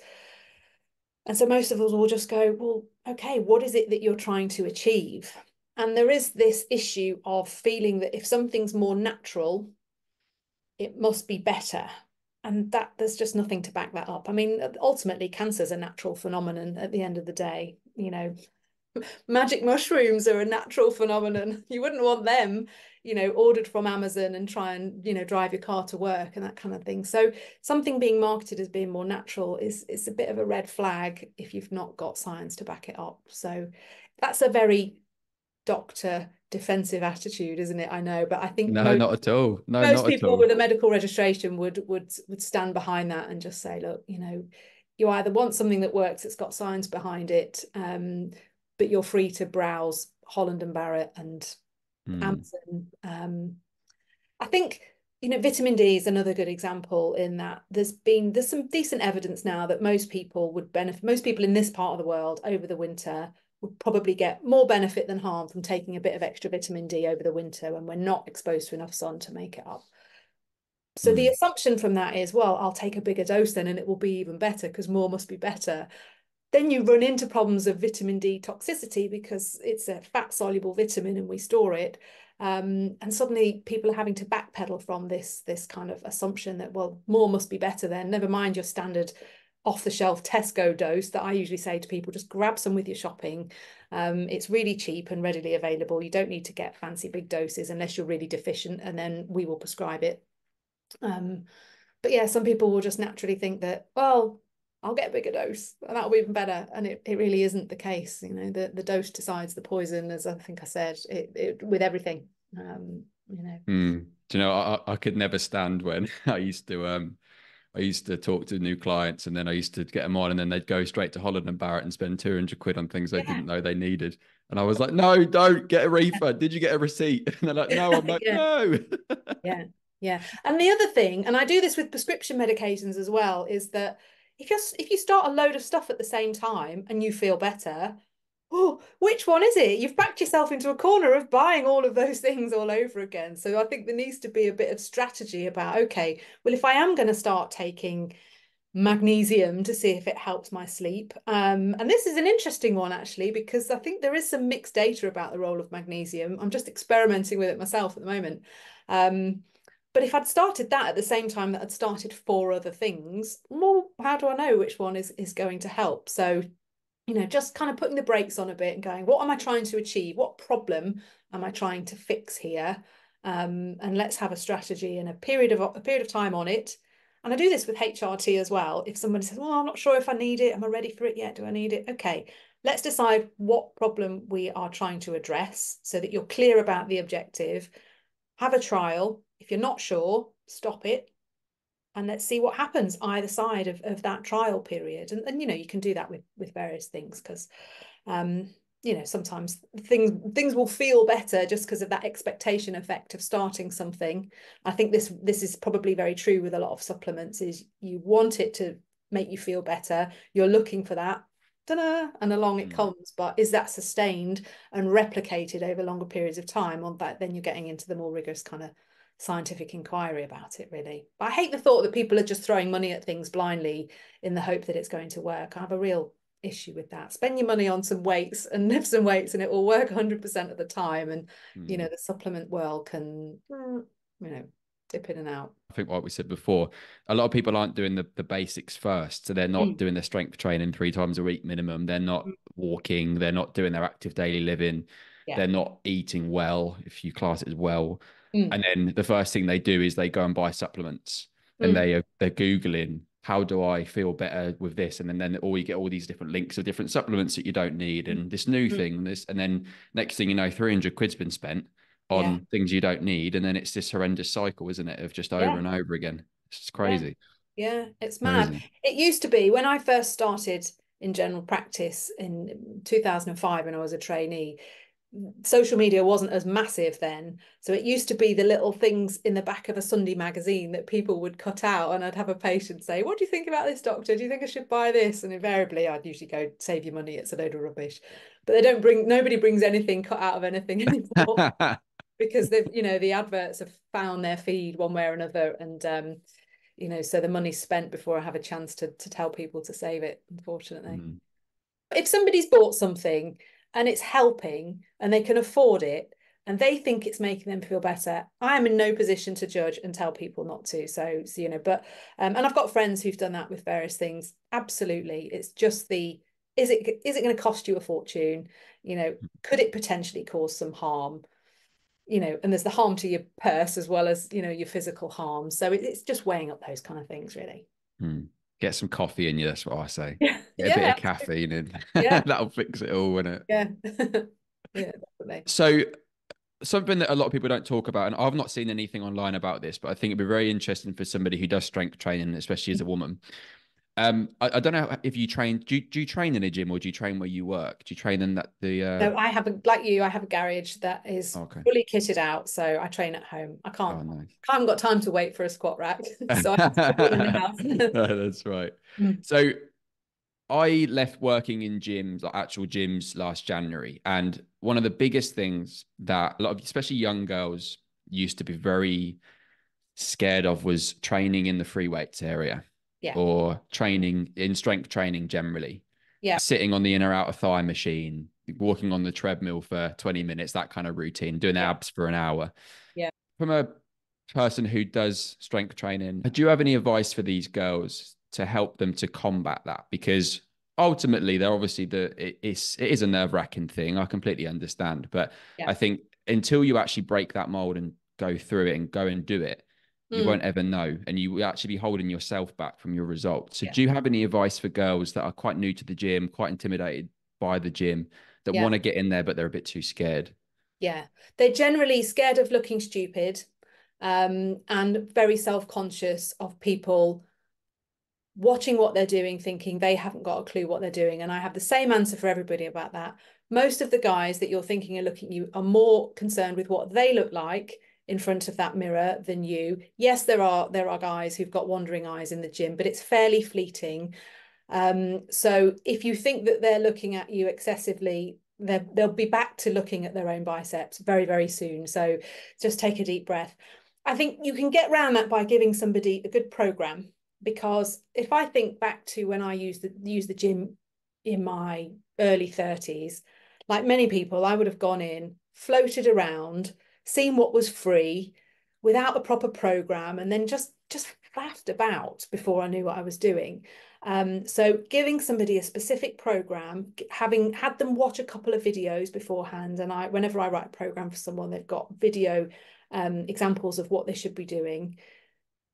And so most of us will just go, well, okay, what is it that you're trying to achieve? And there is this issue of feeling that if something's more natural, it must be better. And that there's just nothing to back that up. I mean, ultimately, cancer is a natural phenomenon at the end of the day. You know, magic mushrooms are a natural phenomenon. You wouldn't want them, you know, ordered from Amazon and try and, you know, drive your car to work and that kind of thing. So something being marketed as being more natural is a bit of a red flag if you've not got science to back it up. So that's a very doctor defensive attitude, isn't it? I know, but I think
No, not at all. No,
most
not at
people
all.
with a medical registration would stand behind that and just say, look, you know, you either want something that works, it's got science behind it, but you're free to browse Holland and Barrett and Amazon. I think, you know, vitamin D is another good example in that there's some decent evidence now that most people would benefit, most people in this part of the world over the winter would probably get more benefit than harm from taking a bit of extra vitamin D over the winter when we're not exposed to enough sun to make it up. So the assumption from that is, well, I'll take a bigger dose then and it will be even better because more must be better. Then you run into problems of vitamin D toxicity because it's a fat soluble vitamin and we store it. And suddenly people are having to backpedal from this kind of assumption that, well, more must be better then. Never mind your standard off the shelf Tesco dose that I usually say to people, just grab some with your shopping. It's really cheap and readily available. You don't need to get fancy big doses unless you're really deficient, and then we will prescribe it. But yeah, some people will just naturally think that, well, I'll get a bigger dose and that'll be even better. And it really isn't the case. You know, the dose decides the poison, as I think I said, with everything. You know.
Do you know, I could never stand when I used to talk to new clients and then I used to get them on and then they'd go straight to Holland and Barrett and spend 200 quid on things they
Yeah.
didn't know they needed. And I was like, no, don't get a refund. Did you get a receipt? And they're like, no. I'm like,
Yeah.
no.
Yeah. Yeah. And the other thing, and I do this with prescription medications as well, is that if you start a load of stuff at the same time and you feel better, oh, which one is it? You've backed yourself into a corner of buying all of those things all over again. So I think there needs to be a bit of strategy about, okay, well, if I am going to start taking magnesium to see if it helps my sleep. And this is an interesting one, actually, because I think there is some mixed data about the role of magnesium. I'm just experimenting with it myself at the moment. But if I'd started that at the same time that I'd started 4 other things, well, how do I know which one is going to help? So, you know, just kind of putting the brakes on a bit and going, what am I trying to achieve? What problem am I trying to fix here? And let's have a strategy and a period of time on it. And I do this with HRT as well. If somebody says, well, I'm not sure if I need it, am I ready for it yet? Do I need it? Okay, let's decide what problem we are trying to address so that you're clear about the objective. Have a trial. If you're not sure, stop it. And let's see what happens either side of that trial period. And you know, you can do that with various things because you know, sometimes things will feel better just because of that expectation effect of starting something. I think this is probably very true with a lot of supplements, is you want it to make you feel better. You're looking for that, ta-da, and along it comes. But is that sustained and replicated over longer periods of time? On that, then you're getting into the more rigorous kind of scientific inquiry about it, really. But I hate the thought that people are just throwing money at things blindly in the hope that it's going to work. I have a real issue with that. Spend your money on some weights and lift some weights and it will work 100% of the time. And you know, the supplement world can you know, dip in and out.
I think what we said before, a lot of people aren't doing the basics first. So they're not doing their strength training 3 times a week minimum. They're not walking. They're not doing their active daily living.
Yeah.
They're not eating well, if you class it as well. And then the first thing they do is they go and buy supplements and they're Googling, how do I feel better with this? And then or you get all these different links of different supplements that you don't need and this new thing and this. And then next thing you know, 300 quid's been spent
Yeah.
on things you don't need. And then it's this horrendous cycle, isn't it? Of just over
Yeah.
and over again. It's just
Yeah.
crazy.
Yeah. It's mad.
Crazy.
It used to be when I first started in general practice in 2005 when I was a trainee, social media wasn't as massive then. So it used to be the little things in the back of a Sunday magazine that people would cut out. And I'd have a patient say, what do you think about this, doctor? Do you think I should buy this? And invariably I'd usually go, save your money, it's a load of rubbish. But nobody brings anything cut out of anything anymore because they've, you know, the adverts have found their feed one way or another. And you know, so the money's spent before I have a chance to tell people to save it, unfortunately. If somebody's bought something and it's helping and they can afford it and they think it's making them feel better, I am in no position to judge and tell people not to. So you know, but and I've got friends who've done that with various things. Absolutely. It's just the, is it going to cost you a fortune? You know, could it potentially cause some harm? You know, and there's the harm to your purse as well as, you know, your physical harm. So it's just weighing up those kind of things, really.
Hmm. Get some coffee in you. That's what I say.
Yeah,
Get a bit
yeah,
of caffeine in.
yeah,
That'll fix it all, won't it?
yeah, yeah, definitely.
So something that a lot of people don't talk about, and I've not seen anything online about this, but I think it'd be very interesting for somebody who does strength training, especially as a woman. I don't know if you train. Do you train in a gym or do you train where you work? Do you train in that the?
No, I have a, like you, I have a garage that is
Okay.
fully kitted out, so I train at home.
Oh, nice.
I haven't got time to wait for a squat rack, so I have to do it in the house.
That's right.
Mm.
So I left working in gyms, like actual gyms, last January, and one of the biggest things that a lot of, especially young girls, used to be very scared of was training in the free weights area
Yeah,
or training in strength training generally,
yeah,
sitting on the inner outer thigh machine, walking on the treadmill for 20 minutes, that kind of routine, doing
yeah,
abs for an hour.
yeah,
From a person who does strength training, do you have any advice for these girls to help them to combat that? Because ultimately, they're obviously it is a nerve-wracking thing. I completely understand, but
yeah.
I think until you actually break that mold and go through it and go and do it, you
Mm,
won't ever know, and you will actually be holding yourself back from your results. So,
yeah,
do you have any advice for girls that are quite new to the gym, quite intimidated by the gym, that
yeah,
want to get in there but they're a bit too scared?
yeah. They're generally scared of looking stupid, and very self-conscious of people watching what they're doing, thinking they haven't got a clue what they're doing. And I have the same answer for everybody about that. Most of the guys that you're thinking are looking at you are more concerned with what they look like in front of that mirror than you. Yes, there are guys who've got wandering eyes in the gym, but it's fairly fleeting. So if you think that they're looking at you excessively, they'll be back to looking at their own biceps very, very soon. So just take a deep breath. I think you can get around that by giving somebody a good program, because if I think back to when I used the gym in my early 30s, like many people, I would have gone in, floated around, seen what was free without a proper program, and then just faffed about before I knew what I was doing. So giving somebody a specific program, having had them watch a couple of videos beforehand, and whenever I write a program for someone, they've got video examples of what they should be doing,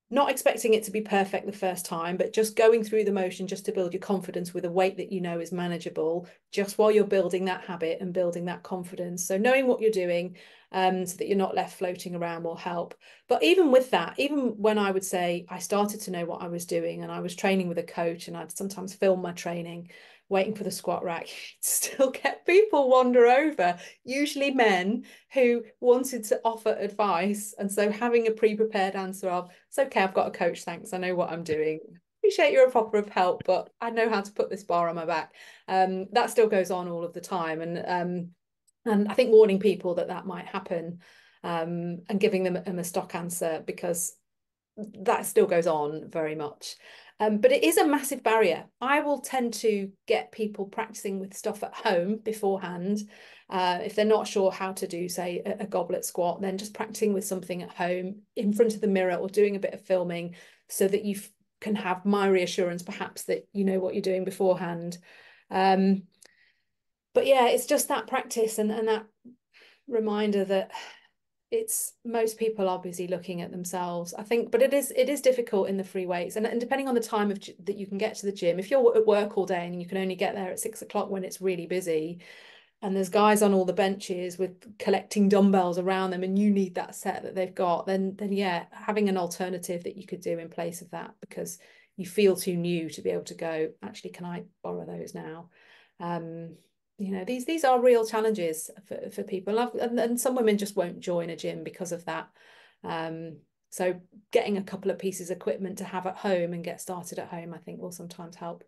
not expecting it to be perfect the first time, but just going through the motion just to build your confidence with a weight that you know is manageable, just while you're building that habit and building that confidence. So knowing what you're doing, so that you're not left floating around, will help. But even with that, even when I would say I started to know what I was doing and I was training with a coach and I'd sometimes film my training, waiting for the squat rack, still get people wander over, usually men who wanted to offer advice. And so having a pre-prepared answer of, it's okay, I've got a coach, thanks, I know what I'm doing. Appreciate you're a proper of help, but I know how to put this bar on my back. That still goes on all of the time. And I think warning people that that might happen, and giving them a stock answer, because that still goes on very much. But it is a massive barrier. I will tend to get people practicing with stuff at home beforehand. If they're not sure how to do, say, a goblet squat, then just practicing with something at home in front of the mirror or doing a bit of filming, so that you can have my reassurance, perhaps, that you know what you're doing beforehand. Um, but yeah, it's just that practice and that reminder that it's, most people are busy looking at themselves, I think. But it is difficult in the free weights, and depending on the time of that you can get to the gym. If you're at work all day and you can only get there at 6 o'clock when it's really busy, and there's guys on all the benches with collecting dumbbells around them, and you need that set that they've got, then yeah, having an alternative that you could do in place of that, because you feel too new to be able to go, actually, can I borrow those now? um you know, these are real challenges for people, and some women just won't join a gym because of that. um so getting a couple of pieces of equipment to have at home and get started at home, I think, will sometimes help.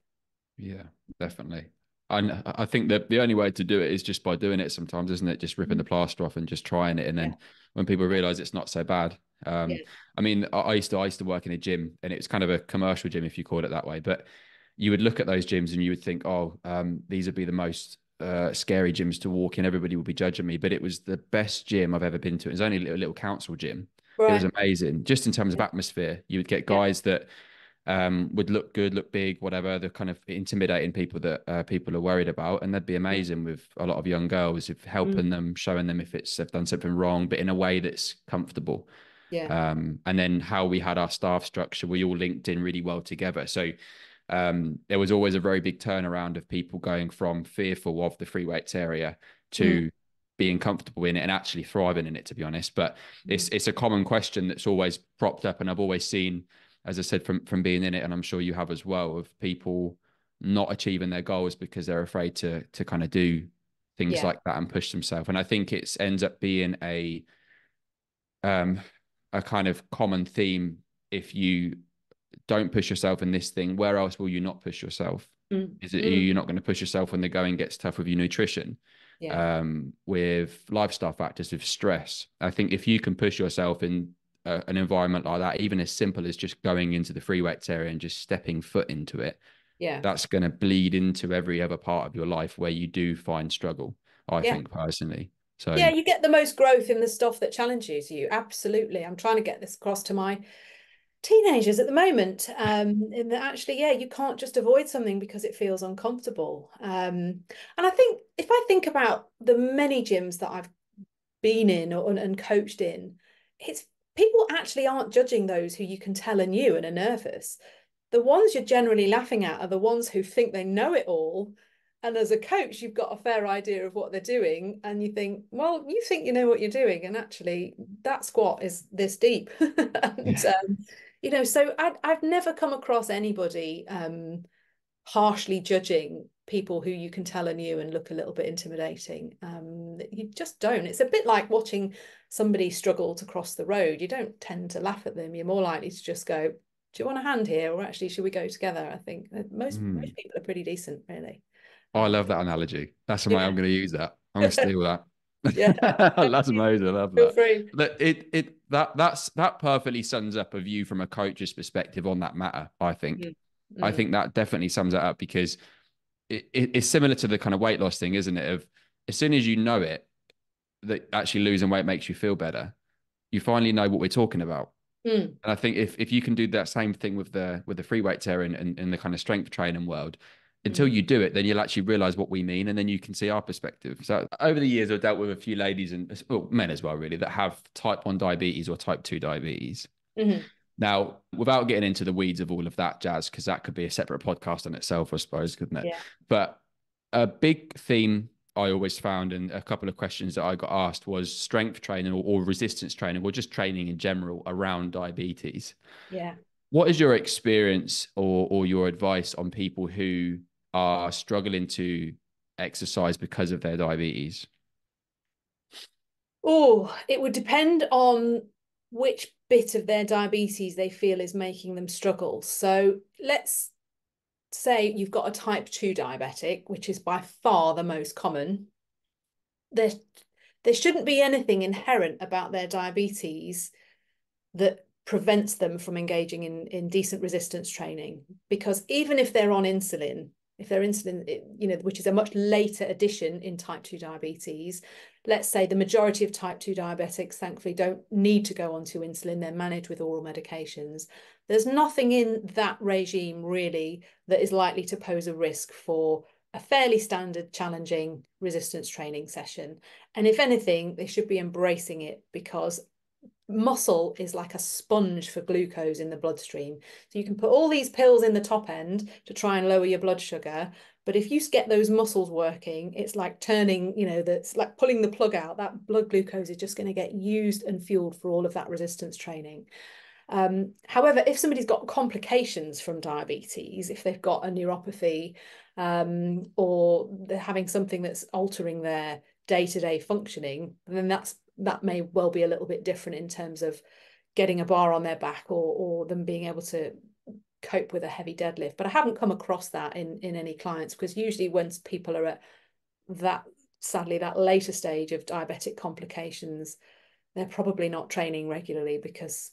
Yeah, definitely. I think that the only way to do it is just by doing it sometimes, isn't it? Just ripping the plaster off and just trying it. And
Yeah,
then when people realize it's not so bad.
yeah,
I mean, I used to work in a gym, and it was kind of a commercial gym, if you call it that way. But you would look at those gyms and you would think, oh, these would be the most scary gyms to walk in. Everybody would be judging me, but it was the best gym I've ever been to. It was only a little council gym. It was
Right.
amazing, just in terms of
Yeah.
atmosphere. You would get
Yeah.
guys that would look good, look big, whatever, the kind of intimidating people that people are worried about. And they'd be
Yeah.
amazing with a lot of young girls, if helping
Mm.
them, showing them if they've done something wrong, but in a way that's comfortable.
Yeah.
And then how we had our staff structure, we all linked in really well together. So there was always a very big turnaround of people going from fearful of the free weights area
Mm.
to being comfortable in it and actually thriving in it, to be honest. But
Mm.
it's a common question that's always propped up, and I've always seen, as I said, from being in it, and I'm sure you have as well, of people not achieving their goals because they're afraid to kind of do things
Yeah.
like that and push themselves. And I think it's ends up being um a kind of common theme. If you don't push yourself in this thing, where else will you not push yourself?
Mm.
Is it,
Mm.
you're not going to push yourself when the going gets tough with your nutrition,
Yeah.
with lifestyle factors, with stress? I think if you can push yourself in an environment like that, even as simple as just going into the free weights area and just stepping foot into it,
Yeah.
that's going to bleed into every other part of your life where you do find struggle, I
Yeah.
think personally.
Yeah,
So,
you get the most growth in the stuff that challenges you. Absolutely. I'm trying to get this across to my teenagers at the moment. In that actually, yeah, you can't just avoid something because it feels uncomfortable. And I think if I think about the many gyms that I've been in and coached in, it's people actually aren't judging those who you can tell are new and are nervous. The ones you're generally laughing at are the ones who think they know it all. And as a coach, you've got a fair idea of what they're doing. And you think, well, you think you know what you're doing. And actually, that squat is this deep. And,
yeah.
so I've never come across anybody harshly judging people who you can tell are new and look a little bit intimidating. You just don't. It's a bit like watching somebody struggle to cross the road. You don't tend to laugh at them. You're more likely to just go, do you want a hand here? Or actually, should we go together? I think most people are pretty decent, really.
Oh, I love that analogy. That's the way
Yeah.
I'm going to use that. I'm going to steal that.
Yeah.
That's amazing. I love
Feel
that.
free.
That perfectly sums up a view from a coach's perspective on that matter. I think.
Mm.
I
Mm.
think that definitely sums it up, because it's similar to the kind of weight loss thing, isn't it? Of as soon as you know it, that actually losing weight makes you feel better, you finally know what we're talking about.
Mm.
And I think if you can do that same thing with the free weights area and the kind of strength training world, until
Mm.
you do it, then you'll actually realize what we mean, and then you can see our perspective. So over the years, I've dealt with a few ladies and, well, men as well, really, that have type 1 diabetes or type 2 diabetes.
Mm.
Now, without getting into the weeds of all of that jazz, because that could be a separate podcast on itself, I suppose, couldn't it?
Yeah.
But a big theme I always found, and a couple of questions that I got asked, was strength training or resistance training, or just training in general around diabetes.
Yeah.
What is your experience or your advice on people who are struggling to exercise because of their diabetes?
Oh, it would depend on which bit of their diabetes they feel is making them struggle. So let's say you've got a type 2 diabetic, which is by far the most common. There, there shouldn't be anything inherent about their diabetes that prevents them from engaging in decent resistance training. Because even if they're on insulin, if they're insulin, which is a much later addition in type 2 diabetes, let's say the majority of type 2 diabetics, thankfully, don't need to go onto insulin. They're managed with oral medications. There's nothing in that regime really that is likely to pose a risk for a fairly standard challenging resistance training session. And if anything, they should be embracing it, because muscle is like a sponge for glucose in the bloodstream. So you can put all these pills in the top end to try and lower your blood sugar. But if you get those muscles working, it's like turning, that's like pulling the plug out. That blood glucose is just going to get used and fueled for all of that resistance training. However, if somebody's got complications from diabetes, if they've got a neuropathy, or they're having something that's altering their day-to-day functioning, then that may well be a little bit different in terms of getting a bar on their back, or them being able to cope with a heavy deadlift. But I haven't come across that in any clients, because usually when people are at that, sadly, that later stage of diabetic complications, they're probably not training regularly, because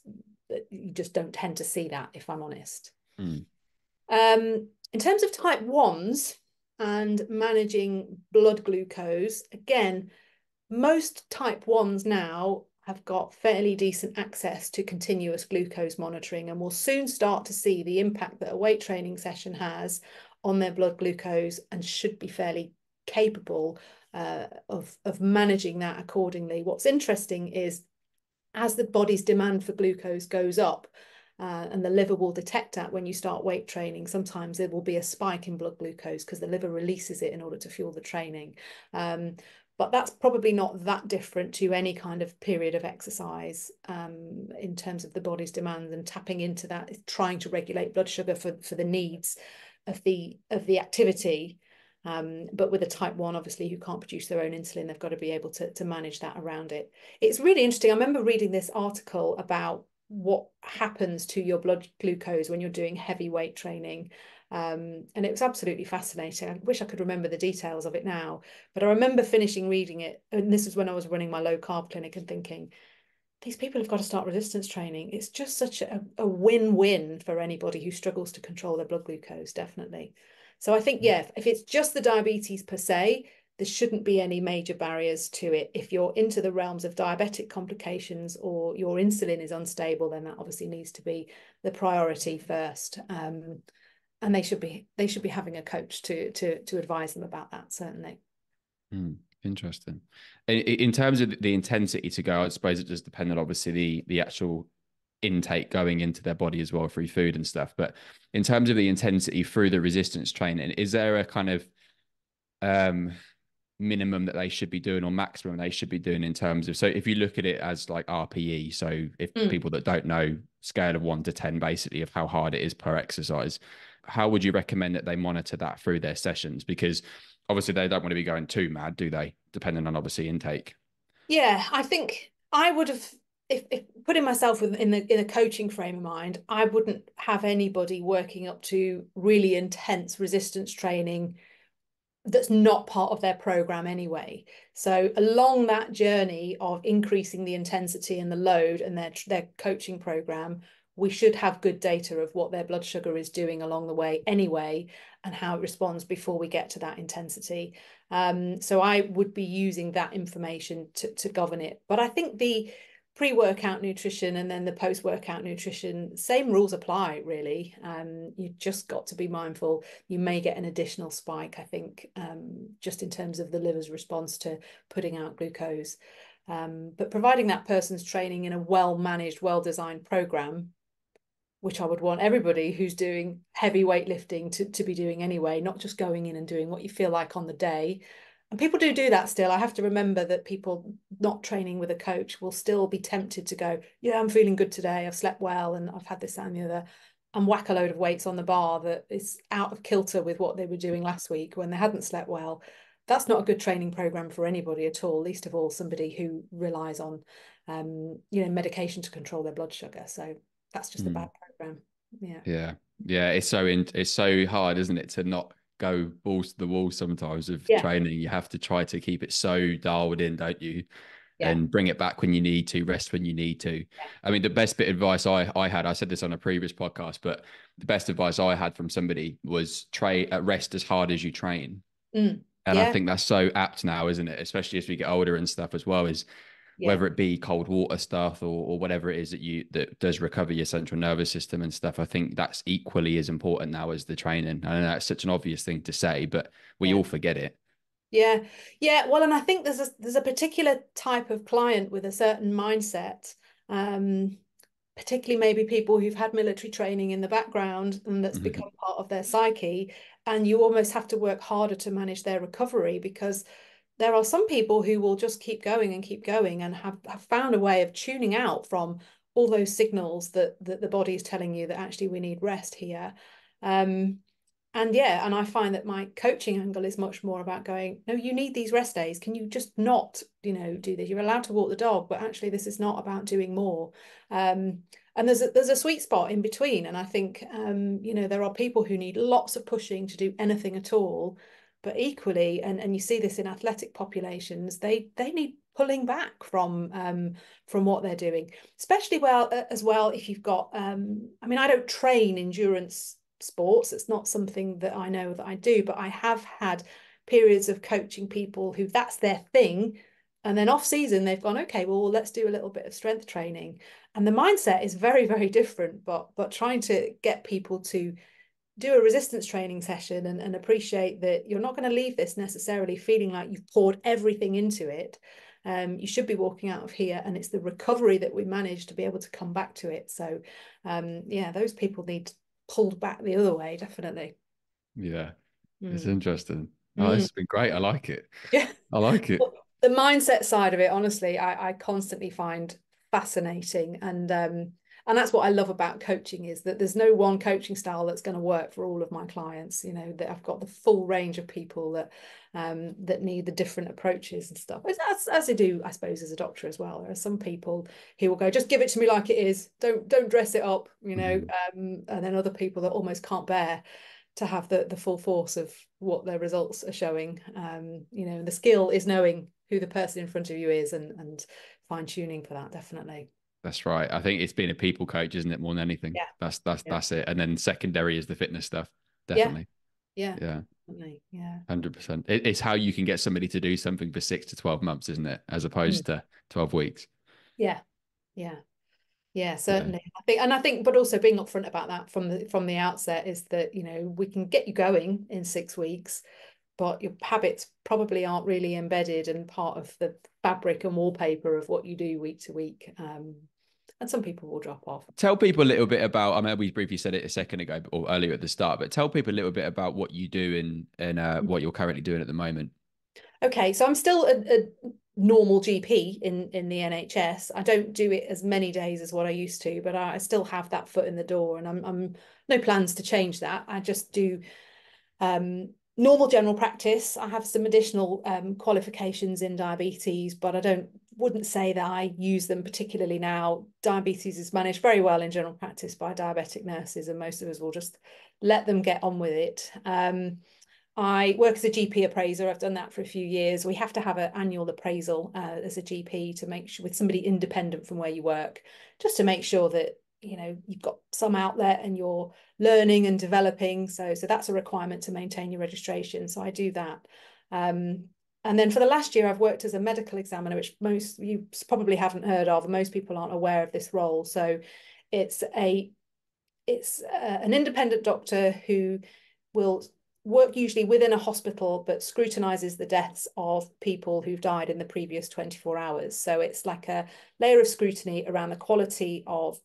you just don't tend to see that, if I'm honest.
Hmm.
In terms of type 1s, and managing blood glucose. Again, most type 1s now have got fairly decent access to continuous glucose monitoring, and will soon start to see the impact that a weight training session has on their blood glucose, and should be fairly capable of managing that accordingly. What's interesting is, as the body's demand for glucose goes up, and the liver will detect that when you start weight training, sometimes there will be a spike in blood glucose because the liver releases it in order to fuel the training. But that's probably not that different to any kind of period of exercise, in terms of the body's demands and tapping into that, trying to regulate blood sugar for the needs of the activity. But with a type 1, obviously, who can't produce their own insulin, they've got to be able to manage that around it. It's really interesting. I remember reading this article about what happens to your blood glucose when you're doing heavy weight training. And it was absolutely fascinating. I wish I could remember the details of it now, but I remember finishing reading it. And this was when I was running my low carb clinic, and thinking, these people have got to start resistance training. It's just such a win-win for anybody who struggles to control their blood glucose, definitely. So I think, yeah, if it's just the diabetes per se, there shouldn't be any major barriers to it. If you're into the realms of diabetic complications, or your insulin is unstable, then that obviously needs to be the priority first. And they should be having a coach to advise them about that, certainly.
Interesting. In terms of the intensity to go, I suppose it just depends on obviously the actual intake going into their body as well through food and stuff. But in terms of the intensity through the resistance training, is there a kind of minimum that they should be doing, or maximum they should be doing, in terms of, so if you look at it as like RPE, so if people that don't know, scale of 1 to 10 basically of how hard it is per exercise, how would you recommend that they monitor that through their sessions? Because obviously they don't want to be going too mad, do they, depending on obviously intake?
Yeah, I think I would have, if putting myself in a coaching frame of mind, I wouldn't have anybody working up to really intense resistance training that's not part of their program anyway. So along that journey of increasing the intensity and the load and their coaching program, we should have good data of what their blood sugar is doing along the way anyway, and how it responds before we get to that intensity. So I would be using that information to govern it. But I think the pre-workout nutrition and then the post-workout nutrition, same rules apply, really. You just got to be mindful. You may get an additional spike, I think, just in terms of the liver's response to putting out glucose. But providing that person's training in a well-managed, well-designed program, which I would want everybody who's doing heavy weightlifting to be doing anyway, not just going in and doing what you feel like on the day. And people do that still. I have to remember that people not training with a coach will still be tempted to go, yeah, I'm feeling good today, I've slept well, and I've had this, that, and the other, and whack a load of weights on the bar that is out of kilter with what they were doing last week when they hadn't slept well. That's not a good training program for anybody at all, least of all somebody who relies on medication to control their blood sugar. So that's just a bad program.
Yeah, it's so hard, isn't it, to not go balls to the wall sometimes with training. You have to try to keep it so dialed in, don't you? And bring it back when you need to, rest when you need to. I mean, the best bit of advice I had, I said this on a previous podcast, but the best advice I had from somebody was rest as hard as you train. And I think that's so apt now, isn't it? Especially as we get older and stuff as well, is whether it be cold water stuff or whatever it is that does recover your central nervous system and stuff. I think that's equally as important now as the training. I know that's such an obvious thing to say, but we all forget it.
Yeah. Well, and I think there's a particular type of client with a certain mindset, particularly maybe people who've had military training in the background, and that's become part of their psyche. And you almost have to work harder to manage their recovery, because there are some people who will just keep going and have found a way of tuning out from all those signals that the body is telling you that actually we need rest here. And I find that my coaching angle is much more about going, no, you need these rest days. Can you just not, do this? You're allowed to walk the dog, but actually this is not about doing more. And there's a sweet spot in between. And I think, there are people who need lots of pushing to do anything at all. But equally, and you see this in athletic populations, they need pulling back from what they're doing, especially as well if you've got. I mean, I don't train endurance sports. It's not something that I know that I do, but I have had periods of coaching people who that's their thing. And then off season, they've gone, okay, well, let's do a little bit of strength training. And the mindset is very, very different, but trying to get people to do a resistance training session and appreciate that you're not going to leave this necessarily feeling like you've poured everything into it. You should be walking out of here, and it's the recovery that we manage to be able to come back to it. So yeah, those people need pulled back the other way, definitely.
Yeah, it's
Mm.
interesting. Oh, this
Mm.
has been great. I like it.
Yeah.
I like it.
The mindset side of it, honestly, I constantly find fascinating. And that's what I love about coaching, is that there's no one coaching style that's going to work for all of my clients. You know, that I've got the full range of people that that need the different approaches and stuff. As they do, I suppose, as a doctor as well. There are some people who will go, just give it to me like it is. Don't dress it up, you know.
Mhm.
And then other people that almost can't bear to have the full force of what their results are showing. You know, the skill is knowing who the person in front of you is, and fine tuning for that, definitely.
That's right. I think it's being a people coach, isn't it, more than anything?
Yeah, yeah,
That's it. And then secondary is the fitness stuff.
yeah,
Definitely.
yeah,
Yeah.
definitely, yeah.
100%. It's how you can get somebody to do something for 6 to 12 months, isn't it? As
Mm.
opposed to 12 weeks.
Yeah, yeah, yeah,
Yeah.
certainly. I think, but also being upfront about that from the outset is that, you know, we can get you going in 6 weeks, but your habits probably aren't really embedded and part of the fabric and wallpaper of what you do week to week. And some people will drop off.
Tell people a little bit about, I mean, we briefly said it a second ago or earlier at the start, but tell people a little bit about what you do and what you're currently doing at the moment.
Okay, so I'm still a normal GP in the NHS. I don't do it as many days as what I used to, but I still have that foot in the door, and I'm no plans to change that. I just do normal general practice. I have some additional qualifications in diabetes, but I don't wouldn't say that I use them particularly now. Diabetes is managed very well in general practice by diabetic nurses, and most of us will just let them get on with it. I work as a GP appraiser. I've done that for a few years. We have to have an annual appraisal as a GP to make sure with somebody independent from where you work, just to make sure that, you know, you've got some outlet and you're learning and developing. So that's a requirement to maintain your registration. So I do that. And then for the last year, I've worked as a medical examiner, which most you probably haven't heard of. Most people aren't aware of this role. So it's an independent doctor who will work usually within a hospital, but scrutinises the deaths of people who've died in the previous 24 hours. So it's like a layer of scrutiny around the quality of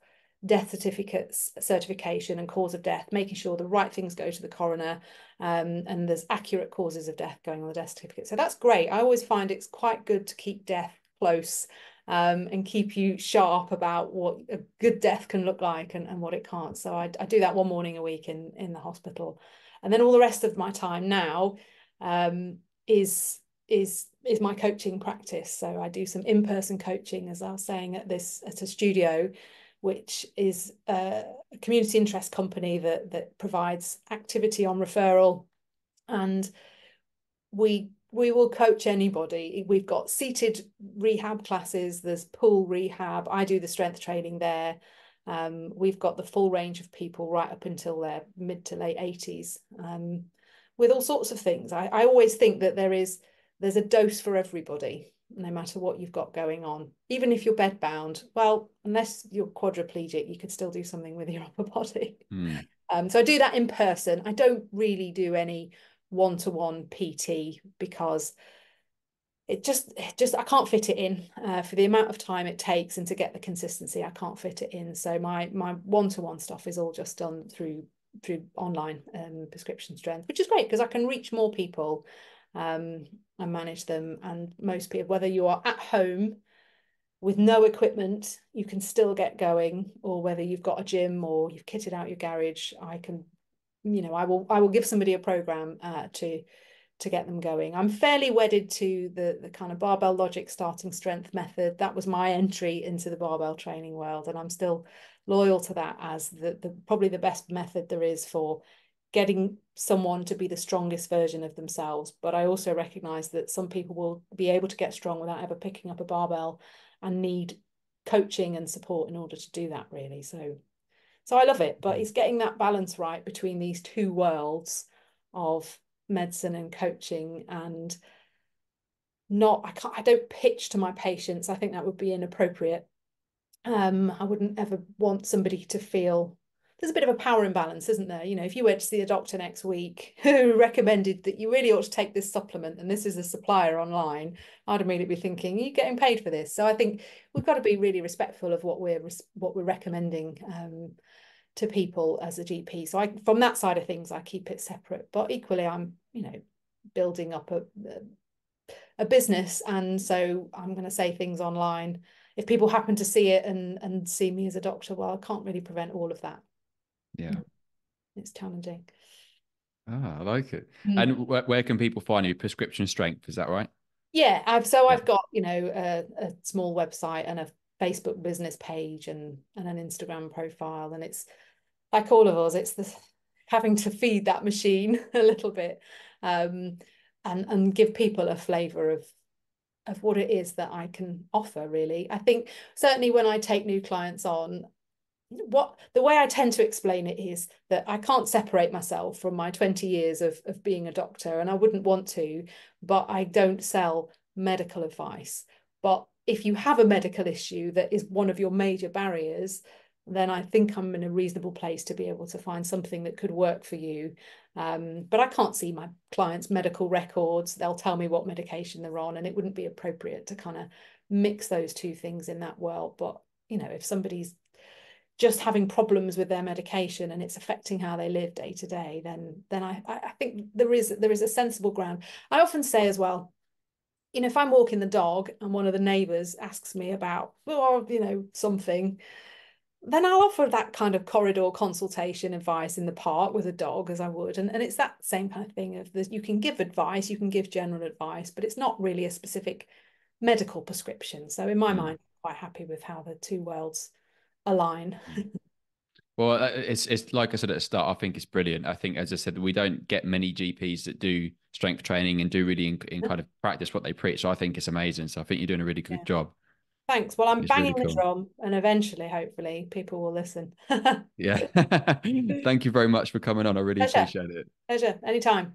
death certificates, certification and cause of death, making sure the right things go to the coroner, and there's accurate causes of death going on the death certificate. So that's great. I always find it's quite good to keep death close, and keep you sharp about what a good death can look like and what it can't. So I do that one morning a week in the hospital. And then all the rest of my time now is my coaching practice. So I do some in-person coaching, as I was saying, at a studio, which is a community interest company that provides activity on referral, and we will coach anybody. We've got seated rehab classes, there's pool rehab. I do the strength training there. We've got the full range of people right up until their mid to late 80s, with all sorts of things. I always think that there's a dose for everybody, no matter what you've got going on. Even if you're bedbound, well, unless you're quadriplegic, you could still do something with your upper body.
Hmm.
So I do that in person. I don't really do any one-to-one PT because it just I can't fit it in, for the amount of time it takes and to get the consistency. I can't fit it in. So my one-to-one stuff is all just done through online prescription strength, which is great because I can reach more people, and manage them. And most people, whether you are at home with no equipment, you can still get going, or whether you've got a gym or you've kitted out your garage, I can, you know, I will give somebody a program to get them going. I'm fairly wedded to the kind of barbell logic starting strength method. That was my entry into the barbell training world, and I'm still loyal to that as the probably the best method there is for getting someone to be the strongest version of themselves. But I also recognize that some people will be able to get strong without ever picking up a barbell and need coaching and support in order to do that, really. So So I love it, but it's getting that balance right between these two worlds of medicine and coaching, and not, I don't pitch to my patients. I think that would be inappropriate. I wouldn't ever want somebody to feel there's a bit of a power imbalance, isn't there? You know, if you went to see a doctor next week who recommended that you really ought to take this supplement and this is a supplier online, I'd immediately be thinking, are you getting paid for this? So I think we've got to be really respectful of what we're recommending to people as a GP. So from that side of things, I keep it separate. But equally, I'm, building up a business, and so I'm going to say things online. If people happen to see it and see me as a doctor, well, I can't really prevent all of that.
Yeah.
It's challenging.
Ah, I like it.
Mm.
And where can people find you? Prescription Strength, is that right?
Yeah, I've
Yeah.
got, a small website and a Facebook business page and an Instagram profile, and it's like all of us, it's the having to feed that machine a little bit, and give people a flavour of what it is that I can offer, really. I think certainly when I take new clients on, the way I tend to explain it is that I can't separate myself from my 20 years of being a doctor, and I wouldn't want to, but I don't sell medical advice. But if you have a medical issue that is one of your major barriers, then I think I'm in a reasonable place to be able to find something that could work for you. But I can't see my clients' medical records. They'll tell me what medication they're on, and it wouldn't be appropriate to kind of mix those two things in that world. But, if somebody's just having problems with their medication and it's affecting how they live day to day, then I think there is a sensible ground. I often say as well, if I'm walking the dog and one of the neighbours asks me about, something, then I'll offer that kind of corridor consultation advice in the park with a dog as I would. And it's that same kind of thing of this, you can give advice, you can give general advice, but it's not really a specific medical prescription. So in my
Mm.
mind, I'm quite happy with how the two worlds align.
Well, it's like I said at the start, I think it's brilliant. I think, as I said, we don't get many GPs that do strength training and do really in kind of practice what they preach. So I think it's amazing. So I think you're doing a really
Yeah.
good job.
Thanks. Well, I'm
It's
banging
really
the
cool.
drum, and eventually, hopefully, people will listen.
Yeah. Thank you very much for coming on. I really
Pleasure.
appreciate it.
Pleasure. Anytime.